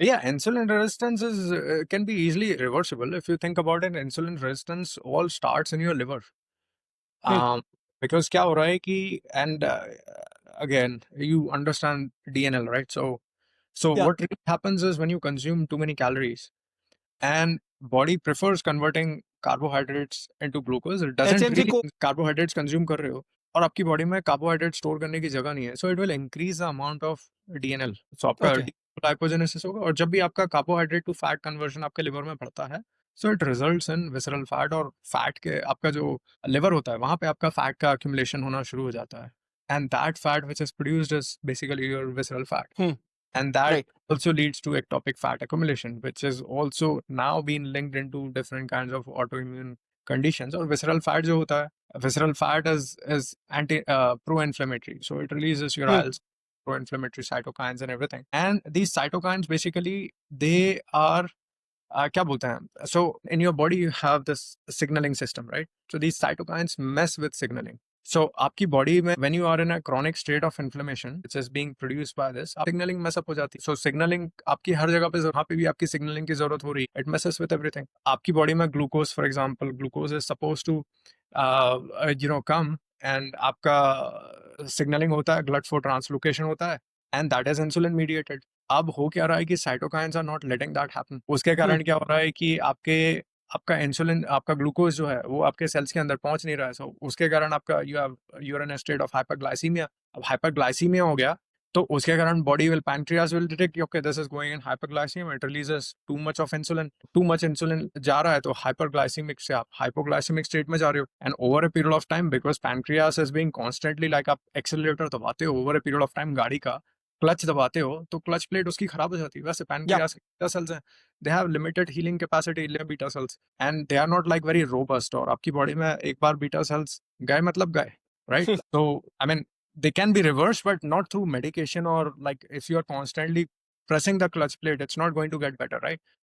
Yeah, insulin resistance is can be easily reversible. If you think about it, insulin resistance all starts in your liver. Hmm. Um, because क्या हो रहा है कि and again you understand DNL, right? So Yeah. what really happens is when you consume too many calories and body prefers converting carbohydrates into glucose, it doesn't HMG really को carbohydrates consume कर रहे हो और आपकी body में carbohydrate store करने की जगह नहीं है, so it will increase the amount of DNL, so आपका ओके। ग्लाइकोजेनेसिस होगा और जब भी आपका कार्बोहाइड्रेट टू फैट कन्वर्जन आपके लिवर में बढ़ता है, so it results in visceral fat और फैट के आपका जो लिवर होता है वहां पे आपका फैट का accumulation होना शुरू हो जाता है and that fat which is produced is basically your visceral fat Hmm. and that Right. also leads to ectopic fat accumulation, which is also now being linked into different kinds of autoimmune conditions. Or visceral fat जो होता है, visceral fat is anti pro-inflammatory, so it releases your Hmm. IL pro-inflammatory cytokines and everything. And these cytokines basically they are क्या बोलते हैं, so in your body you have this signaling system, right? So these cytokines mess with signaling. So आपकी body में when you are in a chronic state of inflammation which is being produced by this, signaling mess up हो जाती है. So signaling आपकी हर जगह पे जहाँ पे भी आपकी signaling की जरूरत हो रही है, it messes with everything. आपकी बॉडी में glucose, for example, glucose is supposed to come and आपका signaling होता है, blood flow translocation होता है, and that is insulin mediated. अब हो क्या रहा है कि cytokines are not letting that happen, उसके Hmm. कारण क्या हो रहा है कि आपका इंसुलिन, आपका ग्लूकोज जो है वो आपके सेल्स के अंदर पहुंच नहीं रहा है, सो उसके कारण आपका you're in state of hyperglycaemia. अब हाइपरग्लाइसीमिया हो गया तो उसके कारण body will, pancreas will detect okay this is going in hyperglycaemia, it releases too much of insulin. Too much insulin जा रहा है तो हाइपरग्लाइसीमिक से आप हाइपोग्लाइसीमिक स्टेट में जा रहे हो, and over a period of time because pancreas is being constantly, like आप एक्सेलरेटर दबाते हो over a period of time गाड़ी का, क्लच दबाते हो तो क्लच प्लेट उसकी खराब हो जाती है. वैसे Yeah. पैनक्रियास के बीटा सेल्स हैं, they have limited healing capacity, beta cells, and they are not like very robust. और आपकी बॉडी में एक बार बीटा सेल्स गए मतलब गए, राइट? तो I mean they can be reversed but not through medication, or like if you are constantly pressing the clutch plate it's not going to get better, right?